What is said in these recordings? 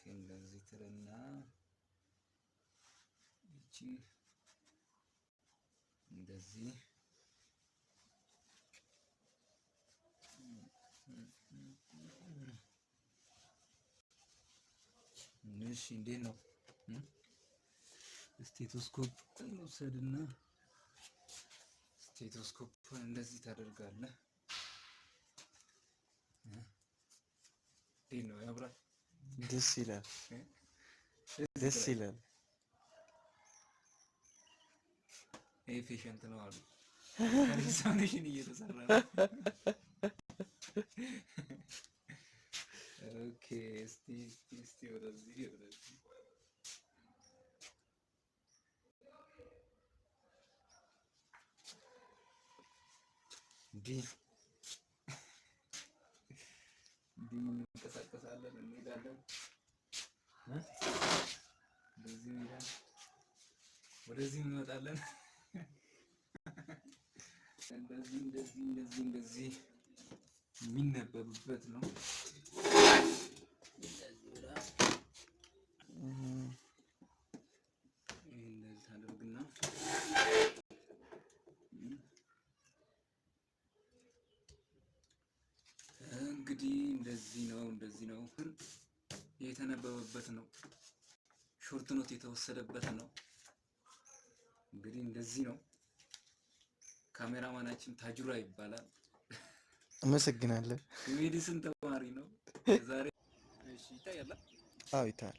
እንደዚህ ትልና እቺ እንደዚህ እሺ እንዴት ነው ስቴቶስኮፕ እንውሰድና ስቴቶስኮፕ እንደዚህ ታደርጋለህ እንዴት ነው ያብራል ደስ ይላል ደስ ይላል ኤፊሽንት ነው አሉ ኤክሳሚኔሽን እየተሰራ ነው ኦኬ እስቲ ወደዚህ ዲ እንቀሳቀሳለን እንሄዳለን በዚህ እንሄዳለን ወደዚህ እንመጣለን እንደዚህ የሚነበብበት ነው እንደዚህ ታደርግና እንግዲህ እንደዚህ ነው የተነበበበት ነው ሾርት ኖት የተወሰደበት ነው እንግዲህ እንደዚህ ነው ካሜራማናችን ታጅራ ይባላል አመሰግናለሁ ሜዲሲን ተማሪ ነው ዛሬ እሺ ይታያል አዎ ይታያል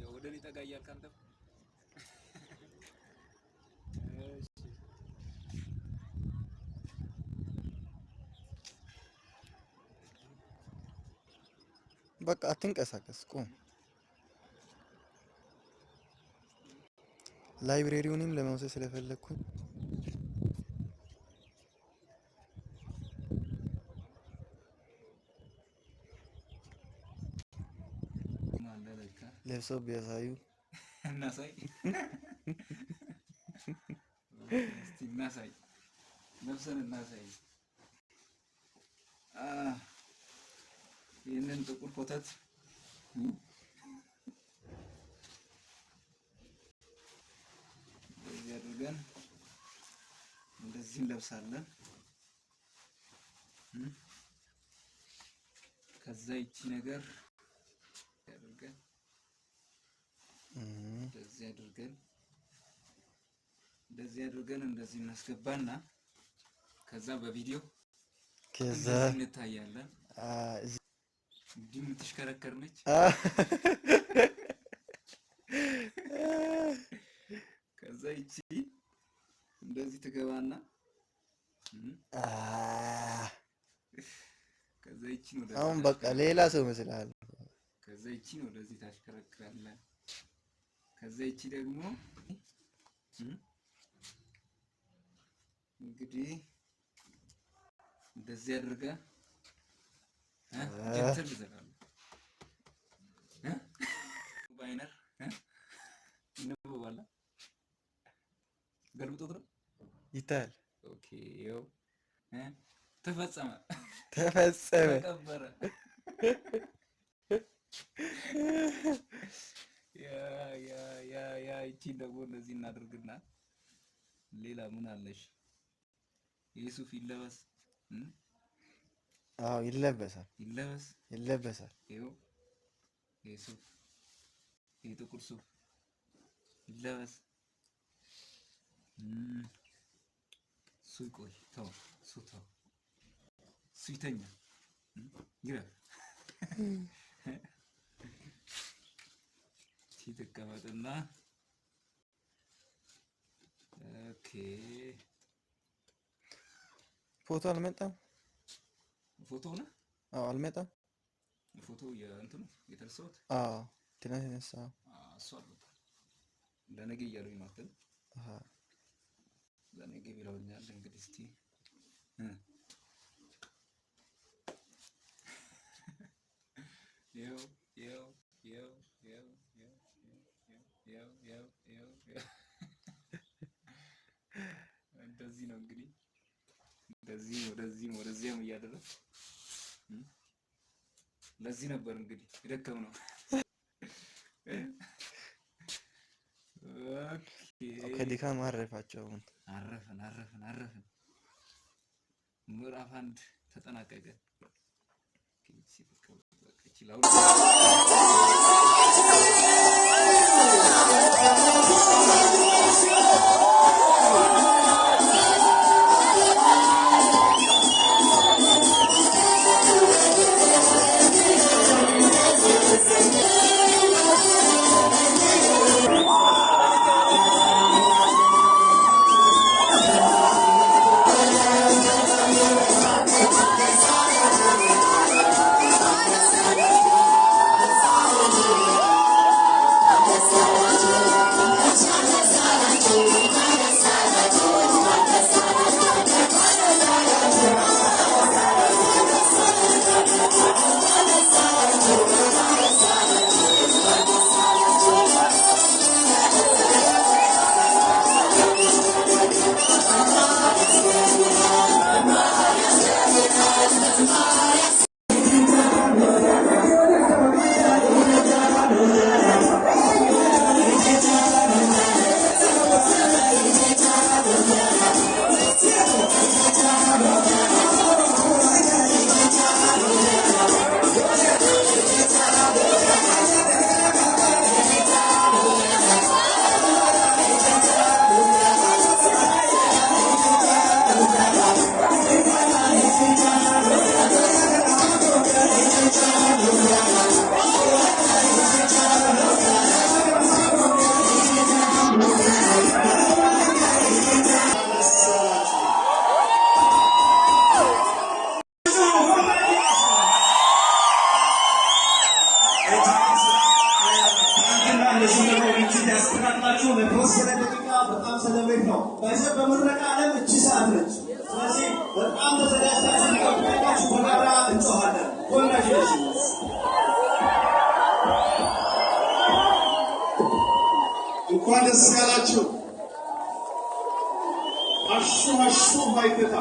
ያው ወደ እኔ ጠጋ እያልክ አንተ በቃ አትንቀሳቀስ ቁም ላይብሬሪውንም ለመውሰድ ስለፈለኩኝ ለብሰው ቢያሳዩ እናሳይ እስቲ እናሳይ ነፍሰን እናሳይ ይሄንን ጥቁር ኮተት እንደዚህ አድርገን እንደዚህ እንለብሳለን ከዛ ይቺ ነገር ያደርገን እንደዚህ አድርገን እንደዚህ እናስገባና ከዛ በቪዲዮ ከዛ እንታያለን እንዲህ የምትሽከረከር ነች ከዛ ይቺ እንደዚህ ትገባና ከዛ ይቺ ነው አሁን በቃ ሌላ ሰው መስላል ከዛ ይቺ ነው እንደዚህ ታሽከረክራለህ ከዛ ይቺ ደግሞ እንግዲህ እንደዚህ አድርጋ ጀንተል ይዘናል ባይነር ነው ባላ ገልብጦት ነው ይታያል ኦኬ ይኸው ተፈጸመ ተቀበረ ያ ይቺ ደግሞ እንደዚህ እናደርግና ሌላ ምን አለሽ የሱፍ ይለበስ አዎ ይለበሳል ይኸው የሱፍ የጥቁር ሱፍ ይለበስ ሱቆይ ተው ሱይተኛ ይረፍ ሲተቀመጥና ኦኬ ፎቶ አልመጣም ፎቶ ነው አዎ አልመጣም ፎቶ የእንትኑ የተነሳሁት ትናንት የተነሳው እሱ አልመጣም ለነገ እያሉኝ ነው አይደል ለነገ ብለውኛል እንግዲህ እስቲ ያው እንደዚህ ነው እንግዲህ እንደዚህ ወደዚህም እያደረግን ለዚህ ነበር እንግዲህ የደከምነው። ከድካም አረፋቸው። አረፍን። ምዕራፍ 1 ተጠናቀቀ። እንኳን ደስ ያላችሁ። አሹ ባይተታ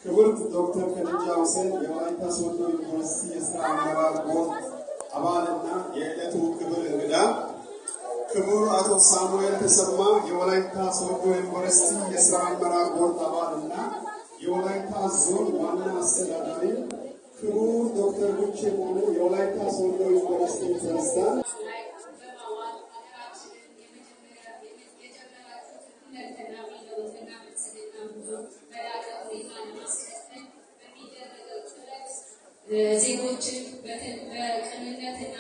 ክብርት ዶክተር ከድጃ ሁሴን የወላይታ ሶዶ ዩኒቨርሲቲ የሥራ አመራር ቦርድ አባልና የዕለቱ ክብር እንግዳ፣ ክቡር አቶ ሳሙኤል ተሰማ የወላይታ ሶዶ ዩኒቨርሲቲ የሥራ አመራር ቦርድ አባልና የወላይታ ዞን ዋና አስተዳዳሪ፣ ክቡር ዶክተር ጉቼ ሞኑ የወላይታ ሶዶ ዩኒቨርሲቲ ፕሬዝዳንት፣ ዜጎችን በቅንነትና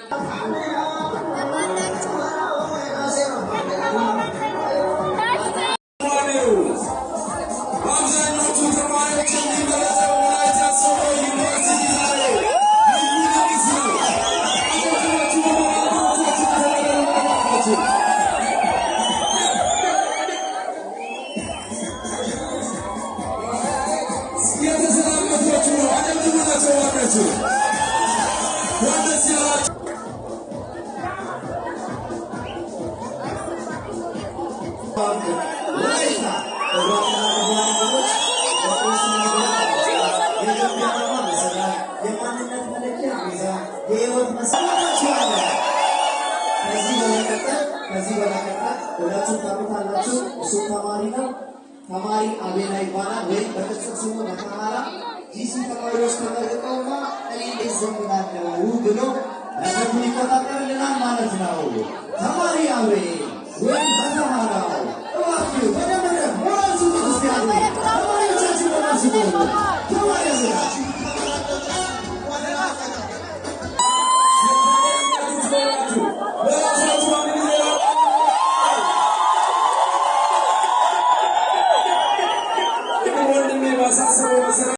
ተማሪ አቤላ ይባላል ወይም በቅጽል ስሙ ተማራ ጂሲ ተማሪዎች ተመርቀውና እኔ እንዴት ዘምራለሁ ብሎ